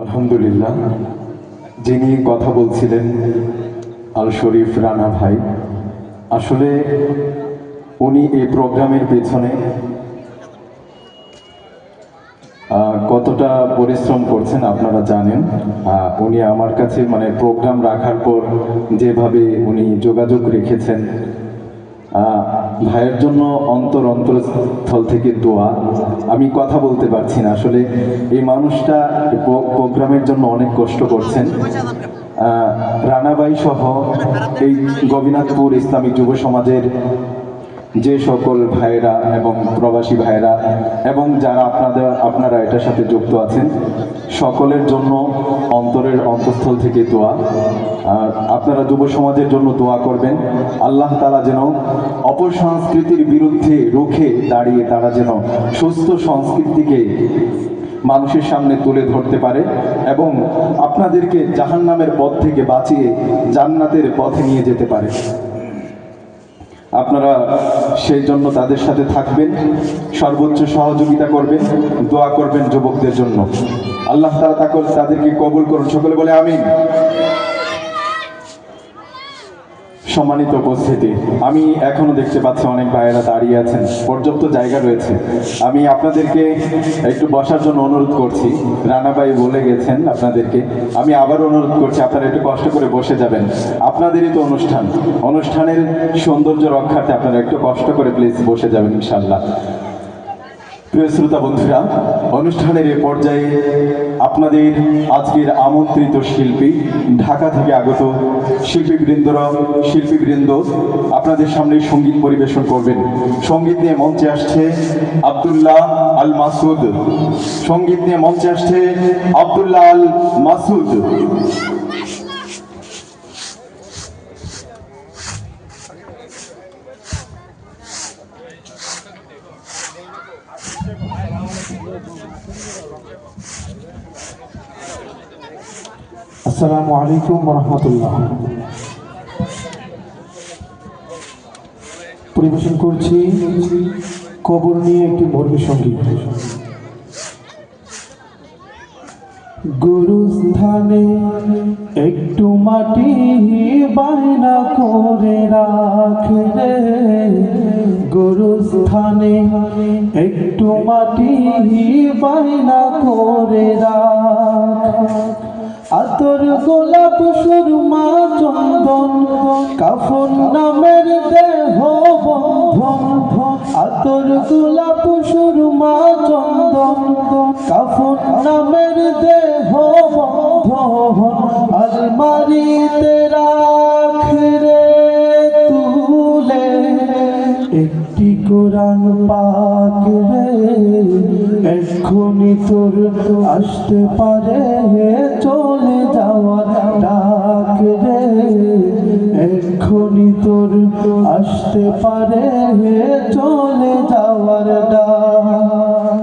আলহামদুলিল্লাহ, যিনি কথা বলছিলেন আল শরীফ রানা ভাই, আসলে উনি এই প্রোগ্রামের পেছনে কতটা পরিশ্রম করছেন আপনারা জানেন। উনি আমার কাছে প্রোগ্রাম রাখার পর যেভাবে উনি যোগাযোগ রেখেছেন, ভাইয়ের জন্য অন্তরস্থল থেকে দোয়া। আমি কথা বলতে পারছি না, আসলে এই মানুষটা প্রোগ্রামের জন্য অনেক কষ্ট করছেন। রানাবাই সহ এই গোবিনাথপুর ইসলামিক যুব সমাজের যে সকল ভাইয়েরা এবং প্রবাসী ভাইয়েরা এবং যারা আপনারা এটার সাথে যুক্ত আছেন, সকলের জন্য অন্তঃস্থল থেকে দোয়া। আর আপনারা যুব সমাজের জন্য দোয়া করবেন, আল্লাহ তাআলা যেন অপসংস্কৃতির বিরুদ্ধে রুখে দাঁড়িয়ে তারা যেন সুস্থ সংস্কৃতিকে মানুষের সামনে তুলে ধরতে পারে এবং আপনাদেরকে জাহান্নামের পথ থেকে বাঁচিয়ে জান্নাতের পথে নিয়ে যেতে পারে। আপনারা সেই জন্য তাদের সাথে থাকবেন, সর্বোচ্চ সহযোগিতা করবেন, দোয়া করবেন যুবকদের জন্য। আল্লাহ তাআলা তাদেরকে কবুল করুন, সকলে বলে আমিন। সম্মানিত উপস্থিতি, আমি এখনো দেখতে পাচ্ছি অনেক ভাইয়েরা দাঁড়িয়ে আছেন, পর্যাপ্ত জায়গা রয়েছে। আমি আপনাদেরকে একটু বসার জন্য অনুরোধ করছি। রানা ভাই বলে গেছেন আপনাদেরকে, আমি আবার অনুরোধ করছি আপনারা একটু কষ্ট করে বসে যাবেন। আপনাদেরই তো অনুষ্ঠানের সৌন্দর্য রক্ষার্থে আপনারা একটু কষ্ট করে প্লিজ বসে যাবেন ইনশাআল্লাহ। প্রিয় শ্রোতা বন্ধুরা, অনুষ্ঠানের এ পর্যায়ে আপনাদের আজকের আমন্ত্রিত শিল্পী, ঢাকা থেকে আগত শিল্পীবৃন্দ আপনাদের সামনে সঙ্গীত পরিবেশন করবেন। সঙ্গীত নিয়ে মঞ্চে আসছে আব্দুল্লাহ আল মাসুদ। সঙ্গীত নিয়ে মঞ্চে আসছে আব্দুল্লাহ আল মাসুদ। আসসালামু আলাইকুম ওয়া রাহমাতুল্লাহ। পরিবেশন করছি কবর নিয়ে একটি ধর্মী সঙ্গীত। গুরুস্থানে একটু মাটি বায়না করে রাখে রে, গুরুস্থানে একটু মাটি বায়না করে রাখ। আতর গোলাপ সুরমা চন্দন কাফন নামের দেহ বন্ধন। আতর গোলাপ সুরমা চন্দন কাফন নামের দেহ বন্ধন। আলমারিতে রাখরে তুলে একটি কোরআন পাক রে, এক্ষুনি তোর আসতে পারে চলে যাওয়ার ডাক রে, এক্ষুনি তোর আসতে পারে চলে যাওয়ার ডাক।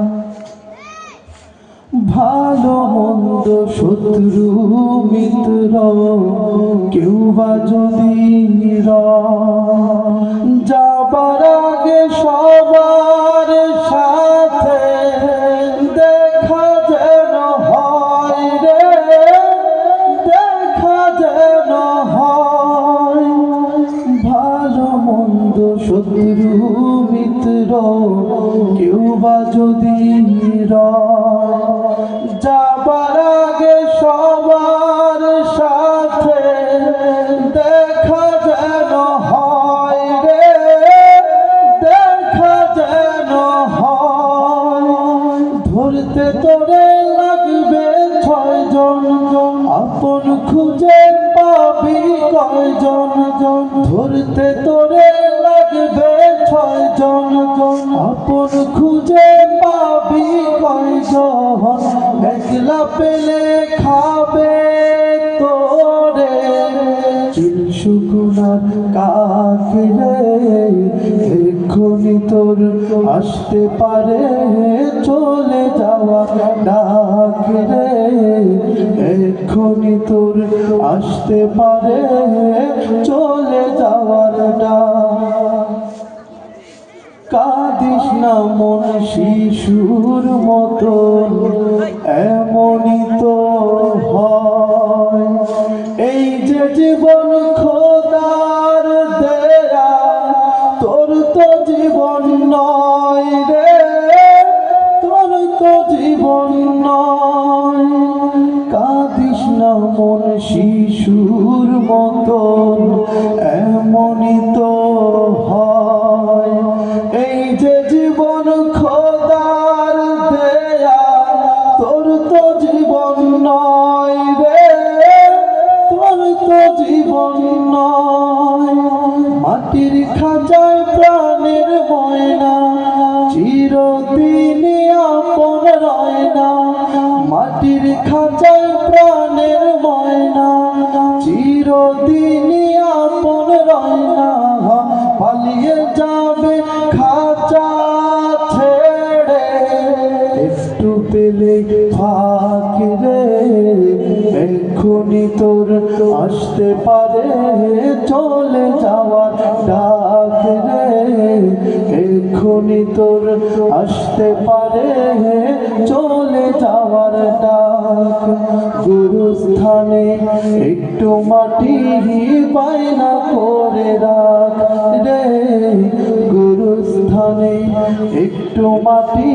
ভালো মন্দ শত্রু মিত্র কেউ বা যদি যাবার আগে সবার সাথে দেখা যেন হয় রে, দেখা যেন হয়। ভালো মন্দ শত্রু মিত্র কেউ বা যদি যাবার আগে সবার সাথে দেখা যেন হয় রে, দেখা যেন হয়। ধরতে তোরে লাগবে 6 জন, আপন খুঁজে পাবি কয়জন? ধরতে তোরে লাগবে 6 জন, আপন খুঁজে পাবি কয়জন? একলা পেলে খাবে তোরে চিলশুকুনার কাক রে, এক্ষুনি তোর আসতে পারে চলে যাওয়া ডাক রে, এক্ষুনি তোর আসতে পারে চলে যাওয়ার ডাক। কাঁদিস না মন শিশুর মতো, এমনই তো নয় রে, তোর তো জীবন নয়। মাটির খাঁচায় প্রাণের ময়না, চিরদিন আপন রয় না। মাটির খাঁচায় প্রাণের ময়না, চিরদিন আপন রয় না। পালিয়ে যাবে খাঁচা ছেড়ে, একটু পেলে ফাঁকি রে। এক্ষুনি তোর আসতে পারে চলে যাওয়ার ডাক রে। এক্ষুনি তোর আসতে পারে চলে যাওয়ার ডাক। গুরুস্থানে একটু মাটি বায়না করে রাখ রে। গুরুস্থানে একটু মাটি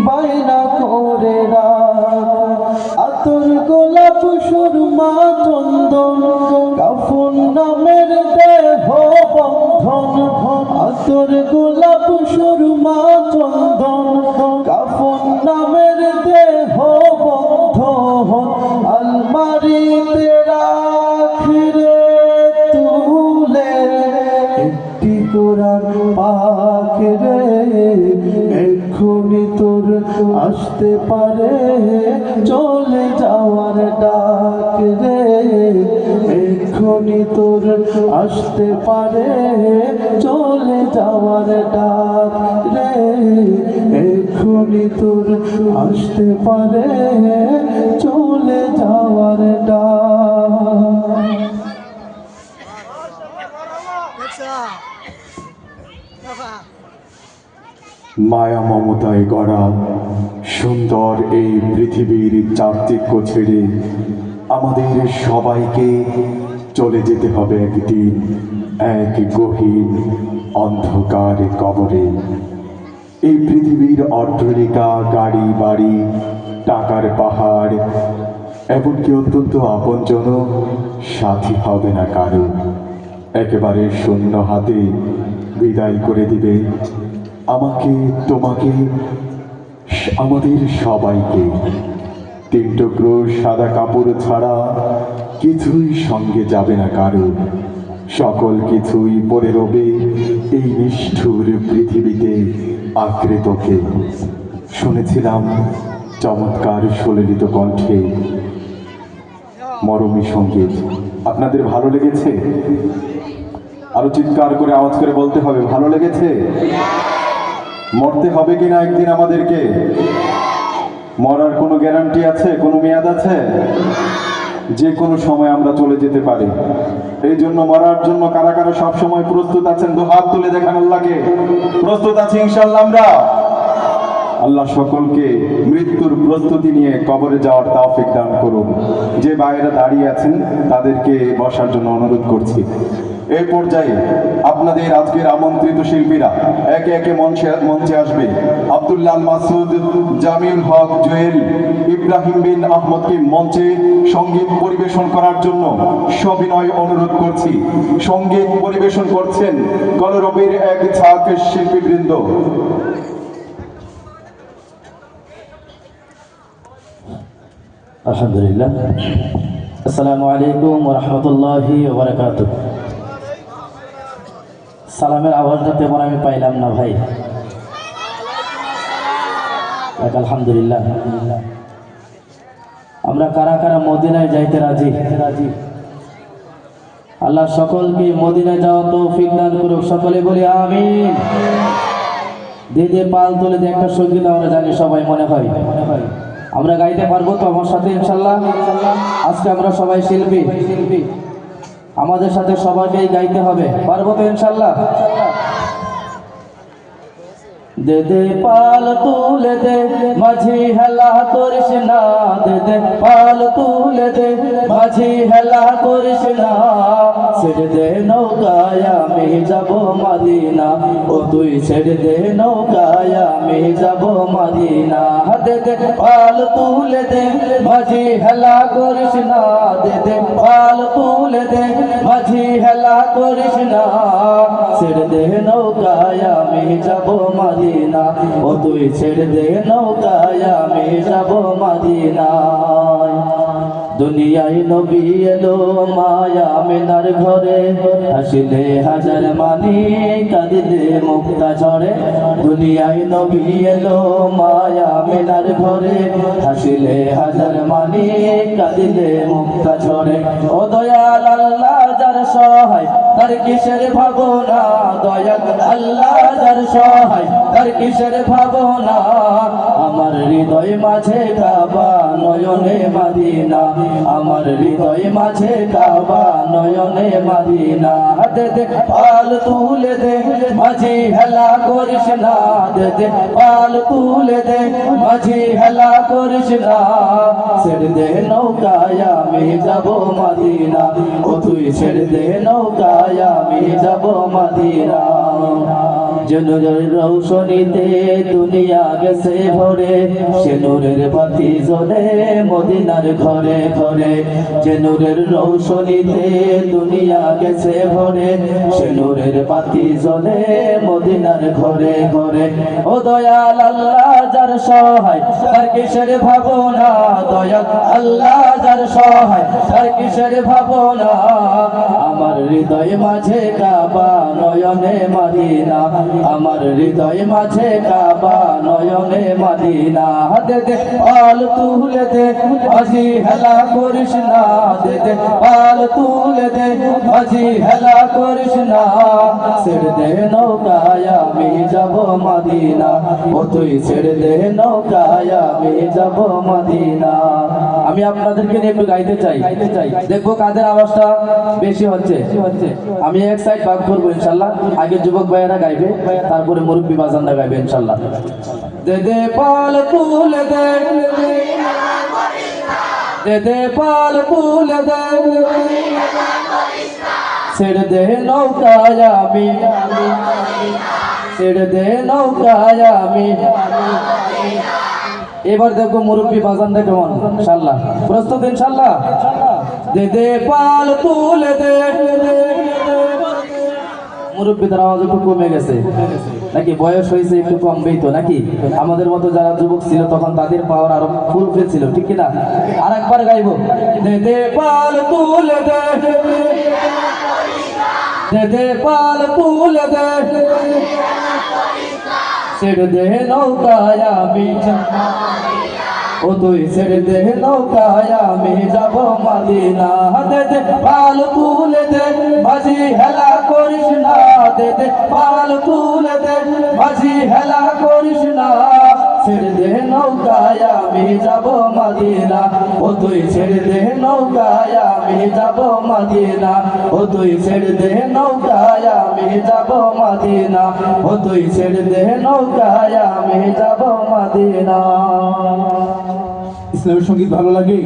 বায়না করে রাখ। আতর গোলাপ সুরমা চন্দন, কাফন নামের দেহ বন্ধন। আতর গোলাপ সুরমা চন্দন, কাফন নামের দেহ বন্ধন। আলমারিতে রাখ রে তুলে একটি কোরআন পাক রে। এক্ষুনি তোর আসতে পারে চলে যাওয়ার ডাক রে। এক্ষুনি তোর আসতে পারে চলে যাওয়ার ডাক রে। এক্ষুনি তোর আসতে পারে চলে যাওয়ার ডাক। মায়া মমতায় গড়া সুন্দর এই পৃথিবীর চাকচিক্য ছেড়ে আমাদের সবাইকে চলে যেতে হবে একদিন এক গহীন অন্ধকার কবরে। এই পৃথিবীর অট্টালিকা, গাড়ি বাড়ি, টাকার পাহাড়, এমনকি অত্যন্ত আপনজন সাথী হবে না কারো। একেবারে শূন্য হাতে বিদায় করে দিবে আমাকে, তোমাকে, আমাদের সবাইকে। তিন টুকরো সাদা কাপড় ছাড়া কিছুই সঙ্গে যাবে না কারো। সকল কিছুই পড়ে রবে এই নিষ্ঠুর পৃথিবীতে আঁকড়ে তোকে। শুনেছিলাম চমৎকার সুললিত কণ্ঠে মরমী সঙ্গীত। আপনাদের ভালো লেগেছে? আরো চিৎকার করে আওয়াজ করে বলতে হবে, ভালো লেগেছে? মরতে হবে কিনা একদিন আমাদেরকে? মরার কোনো গ্যারান্টি আছে, কোনো মেয়াদ আছে? যে কোনো সময় আমরা চলে যেতে পারি। এই জন্য মরার জন্য কারা কারা সব সময় প্রস্তুত আছেন? দু হাত তুলে দেখান আল্লাহকে। প্রস্তুত আছি ইনশাআল্লাহ আমরা। আল্লাহ সকলকে মৃত্যুর প্রস্তুতি নিয়ে কবরে যাওয়ার তৌফিক দান করুন। যে ভাইয়েরা দাঁড়িয়ে আছেন তাদেরকে বসার জন্য অনুরোধ করছি। এই পর্যায়ে আপনাদের আজকের আমন্ত্রিত শিল্পীরা একে একে মঞ্চে আসবে। আব্দুল্লাহ মাসুদ, জামিউল হক জুয়েল, ইব্রাহিম বিন আহমদকে মঞ্চে সঙ্গীত পরিবেশন করার জন্য সবিনয় অনুরোধ করছি। সঙ্গীত পরিবেশন করছেন কলরবের এক ঝাঁক শিল্পীবৃন্দ। আলহামদুলিল্লাহ। আসসালামু আলাইকুম ওয়া রাহমাতুল্লাহি ওয়া বারাকাতুহু। সালামের আওয়াজটা তেমন আমি পাইলাম না ভাই। আলহামদুলিল্লাহ। আমরা কারা কারা মদিনায় যাইতে রাজি? আল্লাহ সকলকে মদিনায় যাওয়া তৌফিক দান করুক। সকলে বলি আমিন। দিদি পাল তুলে যে একটা সঙ্গীত আমরা জানি সবাই, মনে হয় আমরা গাইতে পারবো তো আমার সাথে ইনশাল্লাহ? আজকে আমরা সবাই শিল্পী, আমাদের সাথে সবাইকেই গাইতে হবে। পারবো তো ইনশাল্লাহ? দে দে পাল তুলে দে মাঝি হেলা করিস না। দে দে পাল তুলে দে মাঝি হেলা করিস না। ছেড়ে দে নৌকায় আমি যাব মদিনা। ও তুই ছেড়ে দে নৌকায় আমি যাব মদিনা। দে দে পাল তুলে দে মাঝি হেলা করিস না। দে দে পাল তুলে দে মাঝি হেলা করিস না। ছেড়ে দে নৌকায় আমি যাব মদিনা। ও তুই ছেড়ে দে নৌকায় আমি যাব মদিনায়। দুনিয়ায় নবী এলো মায়া মিনার ঘরে, হাসিলে হাজার মানি কাঁদিলে মুক্তা ঝরে। দুনিয়ায় নবী এলো মায়া মিনার ঘরে, হাসিলে হাজার মানি কাঁদিলে মুক্তা ঝরে। ও দয়াল আল্লাহ যার সহায় তার কিসের ভাবনা, দয়াল আল্লাহ যার সহায় তার কিসের ভাবনা। আমার হৃদয় মাঝে কাবা নয়নে মাদিনা, আমার হৃদয় মাঝে কাবা নয়নে মাদিনা। দে দে পাল তুলে দে মাঝি হেলা করিস না, দে দে পাল তুলে দে মাঝি হেলা করিস না। ছেড়ে দে নৌকায় আমি যাব মাদিনা, ও তুই ছেড়ে দে নৌকায় আমি যাব মাদিনা। যে নূরের রৌশনীতে দুনিয়া গেছে ভরে, সে নূরের বাতি জ্বলে মদিনার ঘরে ঘরে। যে নূরের রৌশনীতে দুনিয়া গেছে ভরে, সে নূরের বাতি জ্বলে মদিনার ঘরে ঘরে। ও দয়াল আল্লাহ যার সহায় তার কিসের ভাবনা, দয়াল আল্লাহ যার সহায় তার কিসের ভাবনা। আমার হৃদয় মাঝে কাবা নয়নে মাদিনা, আমার হৃদয় মাঝে কাবা নয়নে মাদিনা। দে দে পাল তুলে দে মাঝি হেলা করিস না, দে দে পাল তুলে দে মাঝি হেলা করিস না। ছেড়ে দে নৌকায় আমি যাব মাদিনা, ও তুই ছেড়ে দে নৌকায় আমি যাব মাদিনা। আমি আপনাদেরকে নিয়ে একটু গাইতে চাই, দেখবো কাদের আওয়াজটা বেশি হচ্ছে। আমি এক সাইড ভাগ করবো ইনশাল্লাহ, আগে যুবক ভাইয়েরা গাইবে, তারপরে মুরব্বী বাজানরা গাইবে ইনশাল্লাহ। দে দে পাল তুলে দে, দে দে পাল তুলে দে, ছেড়ে দে নৌকায় আমি, ছেড়ে দে নৌকায় আমি। এবার দেখো মুরব্বী বাজানরা কেমন ইনশাল্লাহ। প্রস্তুত ইনশাল্লাহ? দে দে পাল তুলে দে। মুরব্বীদের আওয়াজ একটু কমে গেছে নাকি, বয়স হয়েছে একটু কমবেই তো নাকি। আমাদের মতো যারা যুবক ছিল তখন তাদের পাওয়ার আরো ফুলফিল ছিল, ঠিক কিনা? আর একবার গাইবো, দে দে পাল তুলে দে, দে দে পাল তুলে দে, ছেড়ে দে নৌকায় আমি, ও তুই ছেড়ে দে নৌকায় আমি যাব মাদিনা। দে দে পাল তুলে দে মাঝি হেলা করিস না, দে দে পাল তুলে দে মাঝি হেলা করিস না। ছেড়ে দে নৌকায় আমি যাব মাদিনা, ও তুই ছেড়ে দে নৌকায় আমি যাব মাদিনা, ও তুই ছেড়ে দে নৌকায় আমি যাব মাদিনা, ও তুই ছেড়ে দে নৌকায় আমি যাব মাদিনা। ইসলামের সঙ্গীত ভালো লাগে?